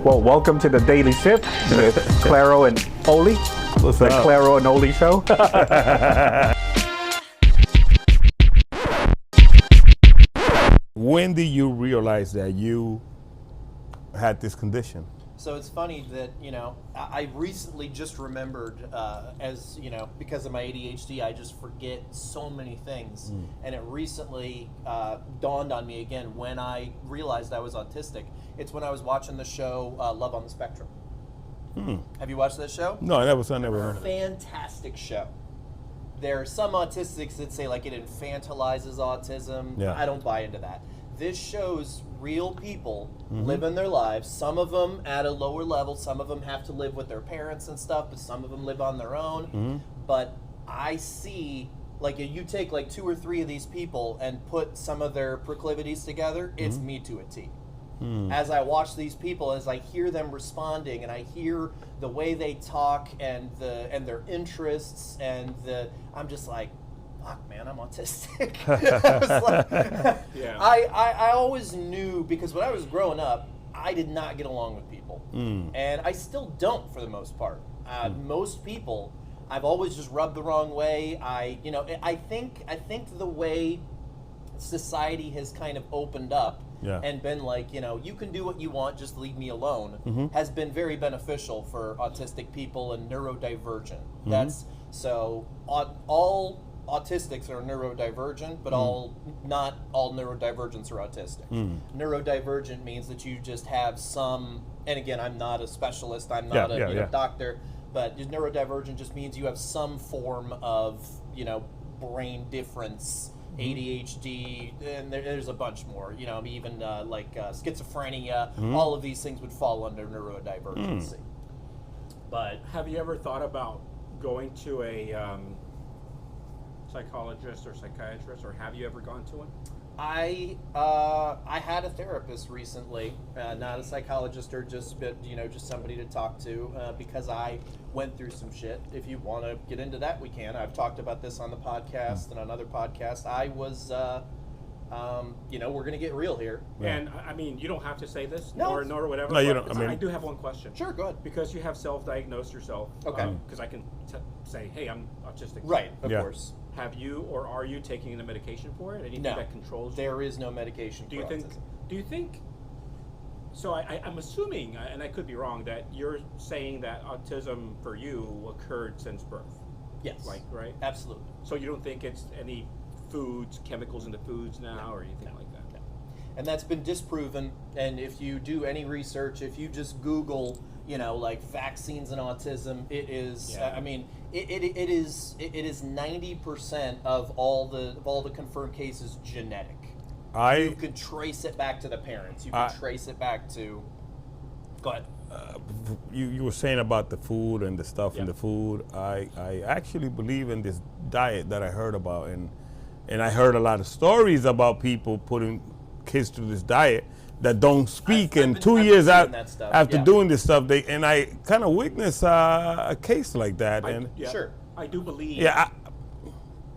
Well, welcome to the Daily Sip with Claro and Oli. What's the up? Claro and Oli show. When did you realize that you had this condition? So it's funny that, I recently just remembered, because of my ADHD, I just forget so many things. And it recently dawned on me again when I realized I was autistic. It's when I was watching the show Love on the Spectrum. Have you watched that show? No, I never heard of it. Fantastic show. There are some autistics that say like it infantilizes autism. Yeah. I don't buy into that. This shows real people living their lives. Some of them at a lower level. Some of them have to live with their parents and stuff, but some of them live on their own. But I see, like, you take like 2 or 3 of these people and put some of their proclivities together, it's me to a T. As I watch these people, as I hear them responding, and I hear the way they talk and their interests, and I'm just like, fuck, man, I'm autistic. I was like, Yeah. I always knew, because when I was growing up, I did not get along with people, and I still don't for the most part. Most people, I've always just rubbed the wrong way. I think the way society has kind of opened up. Yeah. And been like, you can do what you want, just leave me alone, has been very beneficial for autistic people and neurodivergent. That's so all autistics are neurodivergent, but not all neurodivergents are autistic. Neurodivergent means that you just have some, and again, I'm not a specialist, I'm not a doctor, but neurodivergent just means you have some form of brain difference. ADHD, and there's a bunch more, even like schizophrenia, all of these things would fall under neurodivergency. But Have you ever thought about going to a psychologist or psychiatrist, or have you ever gone to one? I had a therapist recently, not a psychologist or just somebody to talk to, because I went through some shit. If you want to get into that, we can. I've talked about this on the podcast and on other podcasts. I was, we're gonna get real here. And I mean, you don't have to say this, No. nor whatever. No, you but don't. I mean- I do have one question. Sure, go ahead. Because you have self-diagnosed yourself. Okay. Because I can say, hey, I'm autistic. Right, of Yeah. course. Have you or are you taking the medication for it? Anything No, that controls you? there is no medication Do you for think? autism. Do you think? So I'm assuming, and I could be wrong, that you're saying that autism for you occurred since birth. Yes. Like, right? Absolutely. So you don't think it's any foods, chemicals in the foods now, or anything like that? No. And that's been disproven. And if you do any research, if you just Google, like vaccines and autism, it is. Yeah. I mean, it is 90% of all the confirmed cases genetic. You could trace it back to the parents. You could trace it back to. Go ahead. You were saying about the food and the stuff in the food. I actually believe in this diet that I heard about, and I heard a lot of stories about people putting kids through this diet that don't speak, and 2 years I've seen out that stuff, after yeah. doing this stuff, and I kind of witnessed a case like that. Sure. I do believe.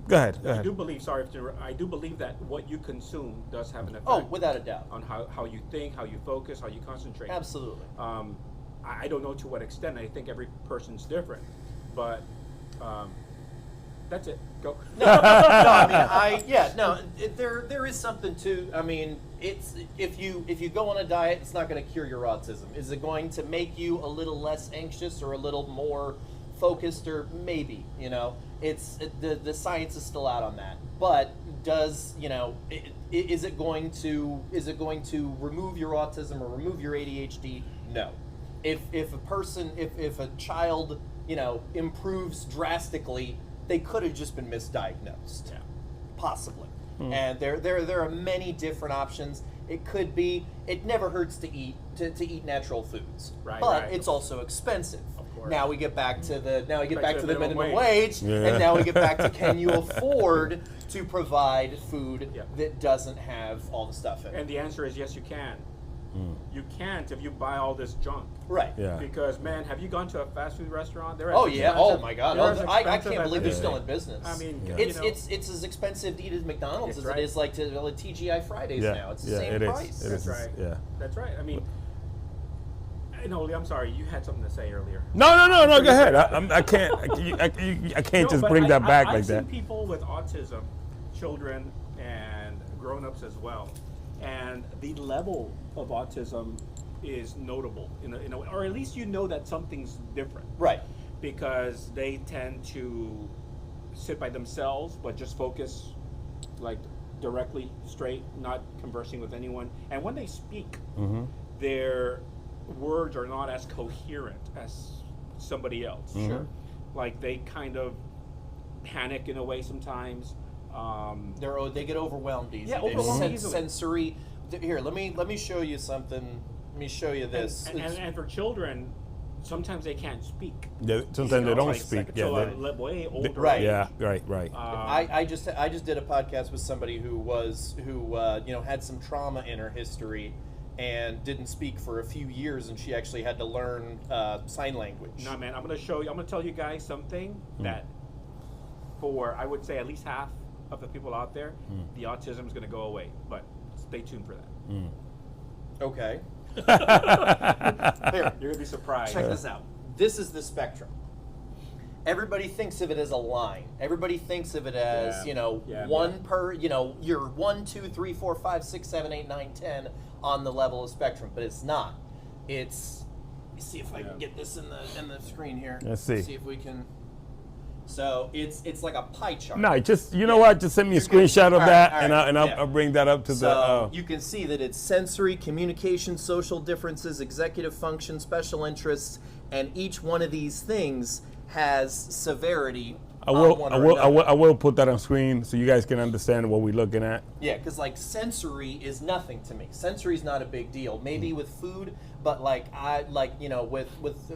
Go ahead. I do believe. Sorry, I do believe that what you consume does have an effect. Oh, without a doubt. On how you think, how you focus, how you concentrate. Absolutely. I don't know to what extent. I think every person's different, but that's it. Go. There is something to. I mean, it's if you go on a diet, it's not going to cure your autism. Is it going to make you a little less anxious or a little more focused, or maybe? It's the science is still out on that. But does is it going to remove your autism or remove your ADHD? No. If a child improves drastically, they could have just been misdiagnosed. Yeah. Possibly. And there are many different options. It could be. It never hurts to eat natural foods, Right, but right. it's also expensive. Of course. Now we get back to the minimum wage. wage, Yeah. and now we get back to can you afford to provide food Yeah. that doesn't have all the stuff in it? And the answer is yes, you can. You can't if you buy all this junk. Right. Yeah. Because, man, have you gone to a fast food restaurant? They're as Oh yeah! Oh expensive- my God! they're as I expensive can't as believe they're anything. still in business. I mean, Yeah. It's as expensive to eat at McDonald's That's as right. it is like to TGI Fridays now. It's the same it is. price. It That's is. right. Yeah. That's right. I mean, No, I'm sorry. You had something to say earlier. No. Go ahead. I can't just but bring that back I've like seen that. people with autism, children and grown-ups as well, and the level of autism is notable, or at least you know that something's different, Right. because they tend to sit by themselves, but just focus, like directly straight, not conversing with anyone. And when they speak, their words are not as coherent as somebody else. Sure. Like they kind of panic in a way sometimes. They get overwhelmed easily. Yeah, They're overwhelmed easily. sensory. Here, let me show you something. Let me show you this. And for children, sometimes they can't speak. Yeah, sometimes they don't like speak. So Yeah, way older. Right. yeah, right. I just did a podcast with somebody who had some trauma in her history and didn't speak for a few years, and she actually had to learn sign language. No, man, I'm going to tell you guys something that for, I would say, at least half of the people out there, the autism is going to go away. But stay tuned for that. Okay. Here, you're going to be surprised. Check this out. This is the spectrum. Everybody thinks of it as a line. Everybody thinks of it as, one per, you're 1, 2, 3, 4, 5, 6, 7, 8, 9, 10 on the level of spectrum, but it's not. It's, let me see if I can get this in the screen here. Let's see. See if we can. So it's like a pie chart. No, just what? Just send me a screenshot of that, all right, and I'll bring that up to So the. you can see that it's sensory, communication, social differences, executive function, special interests, and each one of these things has severity. I will put that on screen so you guys can understand what we're looking at. Yeah, because like sensory is nothing to me. Sensory is not a big deal. Maybe with food, but with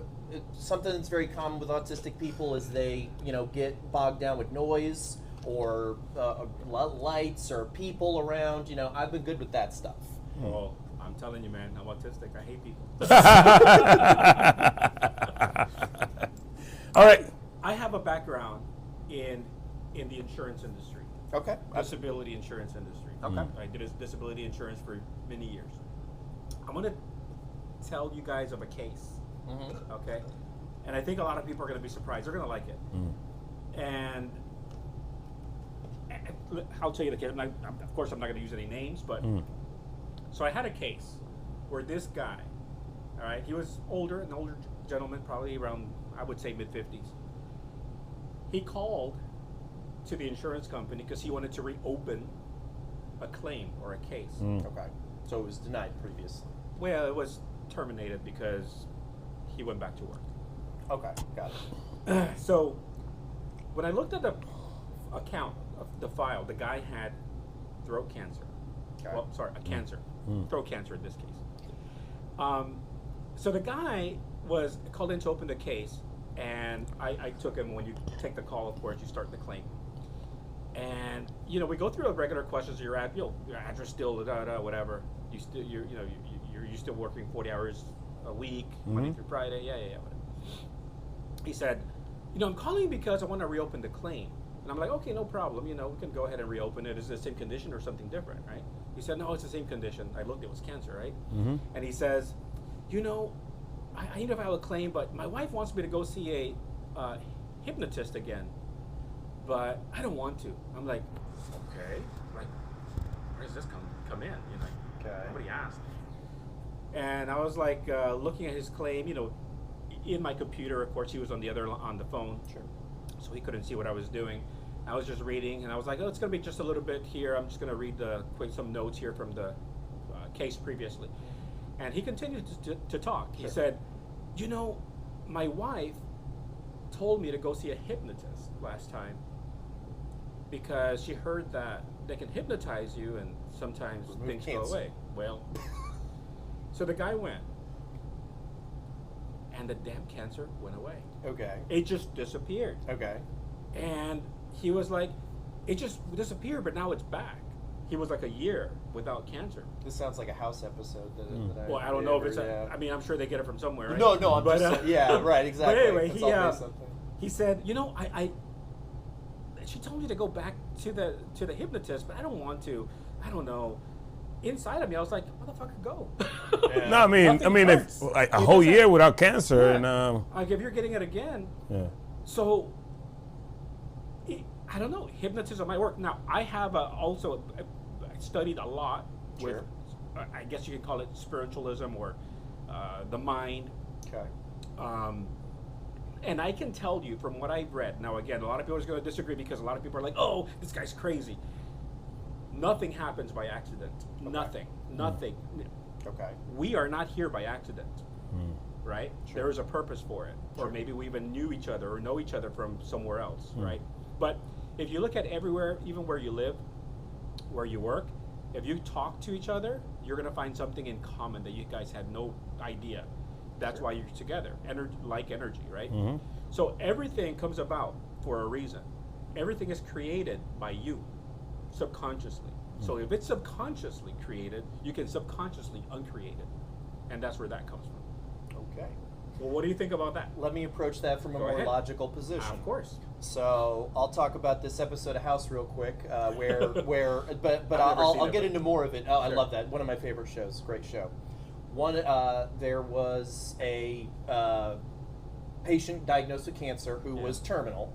something that's very common with autistic people is they get bogged down with noise or lights or people around. I've been good with that stuff. Oh, I'm telling you, man, I'm autistic. I hate people. All right. I have a background in the insurance industry. Okay. Disability insurance industry. Okay. I did disability insurance for many years. I'm going to tell you guys of a case. Okay? And I think a lot of people are going to be surprised. They're going to like it. And I'll tell you the case. Of course, I'm not going to use any names, but so I had a case where this guy, all right, he was an older gentleman, probably around, I would say, mid-50s. He called to the insurance company because he wanted to reopen a claim or a case. Okay. So it was denied previously. Well, it was terminated because he went back to work. Okay, got it. So when I looked at the account of the file, the guy had throat cancer. Okay. Well, sorry, a cancer. Throat cancer in this case. So the guy was called in to open the case, and I took him. When you take the call, of course, you start the claim. And we go through the regular questions. Your address still, whatever. You're still working 40 hours a week, Monday through Friday. Yeah, whatever. He said, I'm calling because I want to reopen the claim. And I'm like, okay, no problem. We can go ahead and reopen it. Is it the same condition or something different, right? He said, no, it's the same condition. I looked, it was cancer, right? And he says, I need to file a claim, but my wife wants me to go see a hypnotist again, but I don't want to. I'm like, okay, like, where does this come in? Okay. Nobody asked. And I was like, looking at his claim, in my computer. Of course, he was on the phone. Sure. So he couldn't see what I was doing. I was just reading, and I was like, oh, it's going to be just a little bit here. I'm just going to read some notes here from the case previously. And he continued to talk. He said, my wife told me to go see a hypnotist last time because she heard that they can hypnotize you and sometimes things go away. Well, so the guy went, and the damn cancer went away. Okay. It just disappeared. Okay. And he was like, it just disappeared, but now it's back. He was like a year without cancer. This sounds like a House episode. That Well, I don't know if it's. I mean, I'm sure they get it from somewhere. Right? No, I'm just saying, yeah, right, exactly. But anyway, It's he said, she told me to go back to the hypnotist, but I don't want to. I don't know. inside of me, I was like, motherfucker, go. No, I mean, Nothing if hurts. like a It whole doesn't- year without cancer, and like if you're getting it again, so I don't know, hypnotism might work. Now I have also studied a lot with, I guess you could call it spiritualism or the mind. Okay. And I can tell you from what I've read. Now again, a lot of people are going to disagree because a lot of people are like, "Oh, this guy's crazy." Nothing happens by accident. Okay. Nothing. Okay. We are not here by accident, right? Sure. There is a purpose for it. Sure. Or maybe we even knew each other or know each other from somewhere else, right? But if you look at everywhere, even where you live, where you work, if you talk to each other, you're going to find something in common that you guys had no idea. That's why you're together. Like energy, right? So everything comes about for a reason. Everything is created by you, subconsciously. So if it's subconsciously created, you can subconsciously uncreate it. And that's where that comes from. Okay. Well, what do you think about that? Let me approach that from a Go more ahead. logical position. Of course. So I'll talk about this episode of House real quick, where but I've never I'll seen it, get but- into more of it. Oh, I Sure. love that. One of my favorite shows. Great show. There was a patient diagnosed with cancer who was terminal,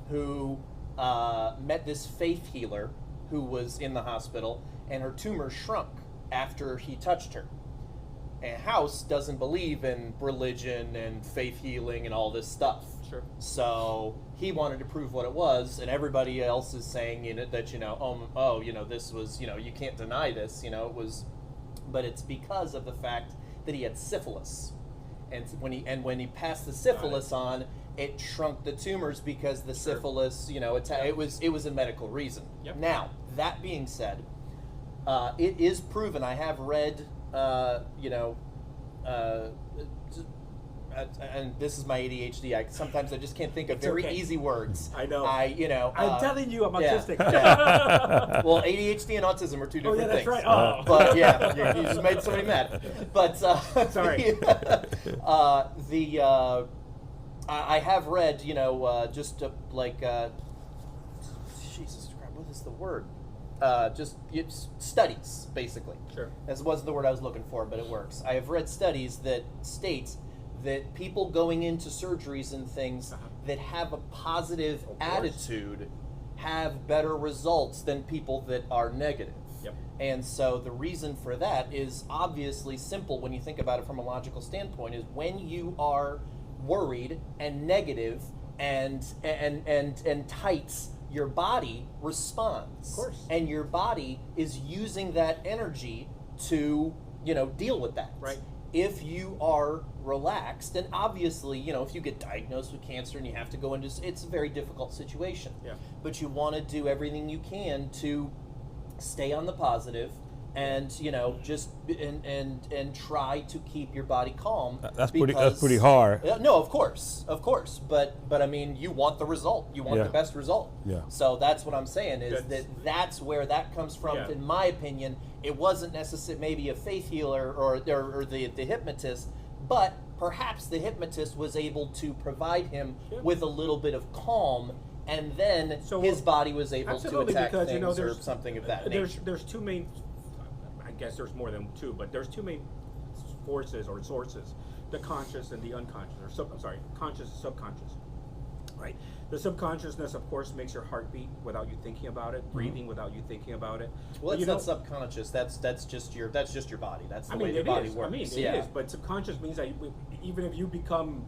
who met this faith healer who was in the hospital, and her tumor shrunk after he touched her. And House doesn't believe in religion and faith healing and all this stuff. Sure. So he wanted to prove what it was, and everybody else is saying that this was, you can't deny this, it was, but it's because of the fact that he had syphilis, and when he passed the syphilis on, it shrunk the tumors because the syphilis, it was a medical reason. Yep. Now that being said, it is proven. I have read, and this is my ADHD. Sometimes I just can't think of very okay. easy words. I know. I'm telling you, I'm yeah, autistic. yeah. Well, ADHD and autism are two different yeah, that's things. right. Oh. But yeah, you just made somebody mad. But Sorry. I have read, Jesus Christ, what is the word? It's studies, basically. Sure. That wasn't the word I was looking for, but it works. I have read studies that state that people going into surgeries and things that have a positive attitude have better results than people that are negative. Yep. And so the reason for that is obviously simple when you think about it from a logical standpoint, is when you are worried and negative and tights, your body responds. Of course. And your body is using that energy to, deal with that. Right. If you are relaxed, and obviously, if you get diagnosed with cancer and you have to go into, it's a very difficult situation. Yeah. But you want to do everything you can to stay on the positive and, just and try to keep your body calm. That's pretty hard. No, of course, but I mean, you want the result. You want the best result. Yeah. So that's what I'm saying is that's where that comes from. Yeah. In my opinion, it wasn't necessarily maybe a faith healer or the hypnotist, but perhaps the hypnotist was able to provide him with a little bit of calm, and then his body was able to attack because, things or something of that nature. There's two main, I guess there's more than two, but there's two main forces or sources: the conscious and the unconscious, conscious and subconscious. Right. The subconsciousness, of course, makes your heart beat without you thinking about it, breathing without you thinking about it. Well, that's not subconscious. That's just your body. That's the way it your body is. works. It is. But subconscious means that even if you become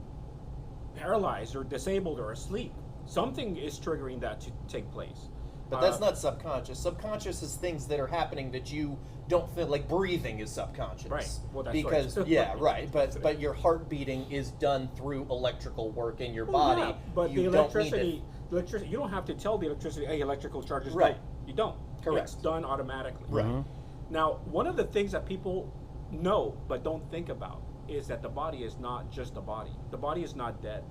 paralyzed or disabled or asleep, something is triggering that to take place. But that's not subconscious. Subconscious is things that are happening that you don't feel, like breathing is subconscious. Right. Well, that's because right. right. But your heart beating is done through electrical work in your body. Yeah, but you the don't need electricity, you don't have to tell the electricity, hey, electrical charges. Right. You don't. Correct. It's done automatically. Right. Now, one of the things that people know but don't think about is that the body is not just a body. The body is not dead.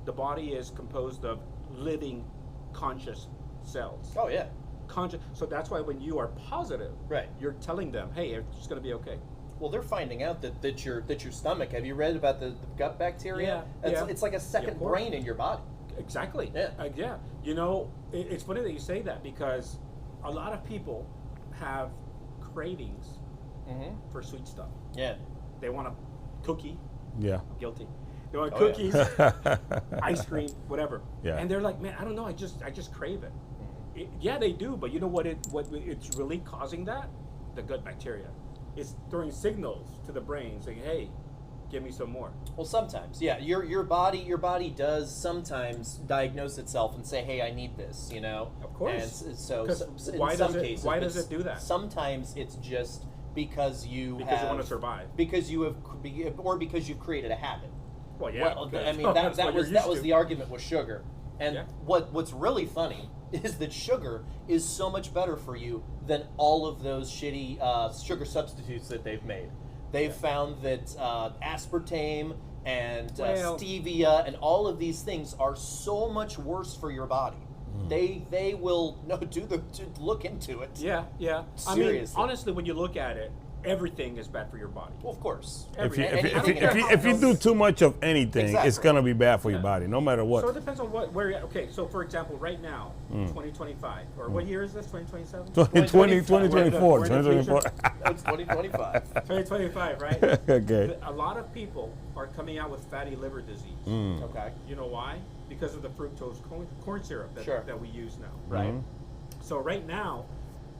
The body is composed of living, conscious cells. Oh yeah. Conscious. So that's why when you are positive, Right. you're telling them, hey, it's going to be okay. Well, they're finding out that your stomach. Have you read about the gut bacteria? Yeah. It's like a second brain in your body. Exactly. Yeah. Yeah. It's funny that you say that because a lot of people have cravings for sweet stuff. Yeah. They want a cookie. Yeah. I'm guilty. They want Oh, cookies, ice cream, whatever. Yeah. And they're like, man, I don't know. I just crave it. Yeah, they do. But you know what it's really causing that? The gut bacteria. It's throwing signals to the brain saying, hey, give me some more. Well, sometimes, yeah. Your body does sometimes diagnose itself and say, "Hey, I need this," you know. Of course. And so, 'Cause in why some does it- cases, why but does it do that? Sometimes it's just because you Want to survive. because you have, or because you've created a habit. Well, yeah. Well, because I mean that's that what was you're used that was to. the argument with sugar, and Yeah. what's really funny is that sugar is so much better for you than all of those shitty sugar substitutes that they've made. They've found that aspartame and stevia and all of these things are so much worse for your body. They will look into it. Yeah. I Seriously. mean, honestly, when you look at it, everything is bad for your body. Well, of course. If you do too much of anything, it's Exactly. gonna be bad for your body, no matter what. So it depends on where you're at. Okay, so for example, right now, 2025, or what year is this, 2027? 2024. We're in the future. It's 2025. 2025, right? Okay. A lot of people are coming out with fatty liver disease. Okay. You know why? Because of the fructose corn syrup that we use now. Right. So right now,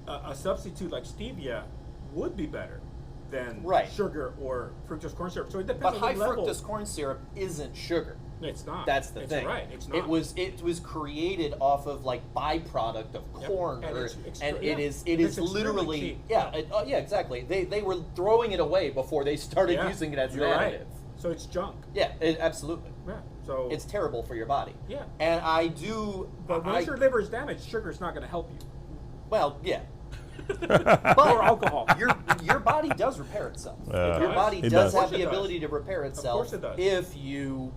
a substitute like stevia would be better than Right. sugar or fructose corn syrup. So it depends But on high the level. fructose corn syrup isn't sugar. It's not. That's the it's thing. Right. It's not. It was created off of like byproduct of Yep. corn, And or, it's and yeah. it is It's literally extremely cheap. yeah exactly. They were throwing it away before they started Yeah. using it as an You're right. additive. So it's junk. Yeah, absolutely. Yeah. So It's terrible for your body. Yeah. And I do. But once your liver is damaged, sugar is not going to help you. Well, yeah. Or alcohol. Your body does repair itself. Yeah. Your body It does does. have the Of course it ability to repair itself course it does. if you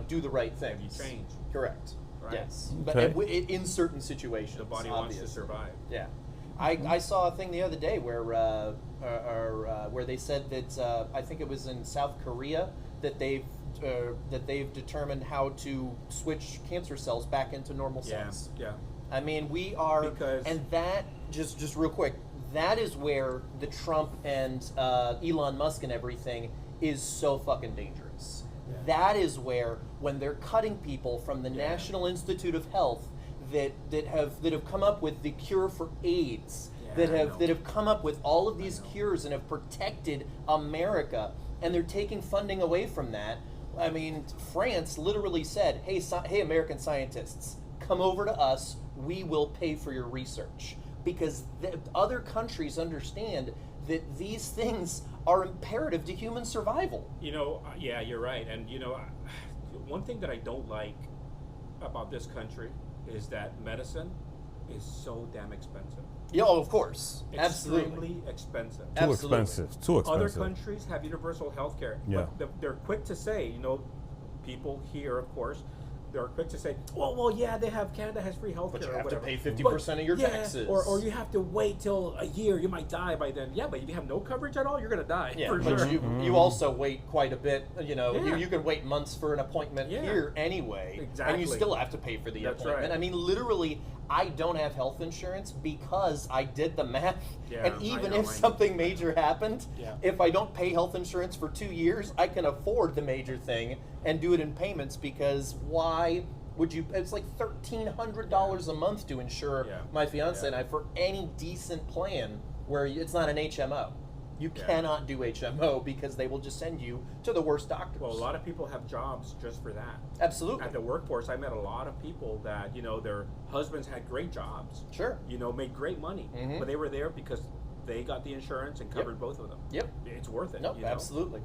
do the right things. You change. Correct. Right. Yes. Okay. But in certain situations, The body obviously. wants to survive. Yeah. I saw a thing the other day where they said that I think it was in South Korea that they've determined how to switch cancer cells back into normal cells. Yeah. I mean, we are, Because- and that just real quick, that is where the Trump and Elon Musk and everything is so fucking dangerous. Yeah. That is where, when they're cutting people from the Yeah. National Institute of Health that have come up with the cure for AIDS, Yeah, that have come up with all of these cures and have protected America, and they're taking funding away from that. I mean, France literally said, "Hey, American scientists, come over to us. We will pay for your research," because other countries understand that these things are imperative to human survival. Yeah, you're right. And one thing that I don't like about this country is that medicine is so damn expensive. Yeah, of course, absolutely. Extremely expensive. Too Absolutely. expensive. Too Other expensive. countries have universal health care. Yeah. But they're quick to say, people here, of course, they're quick to say, well, yeah, Canada has free health care. But you have or to whatever. pay 50% of your Yeah, taxes. Or you have to wait till a year. You might die by then. Yeah, but if you have no coverage at all, you're going to die. Yeah, for but sure. you also wait quite a bit. Yeah. You can wait months for an appointment Yeah. here anyway, and Exactly. you still have to pay for the That's appointment. right. I mean, literally, I don't have health insurance because I did the math. Yeah, and even I know. if something major happened, Yeah. if I don't pay health insurance for 2 years, I can afford the major thing and do it in payments, because why would you? It's like $1,300 a month to insure Yeah. my fiance Yeah. and I for any decent plan where it's not an HMO. You Yeah. cannot do HMO because they will just send you to the worst doctors. Well, a lot of people have jobs just for that. Absolutely. At the workforce, I met a lot of people that, their husbands had great jobs, Sure. made great money, Mhm. but they were there because they got the insurance and covered both of them. Yep. It's worth it. No, absolutely.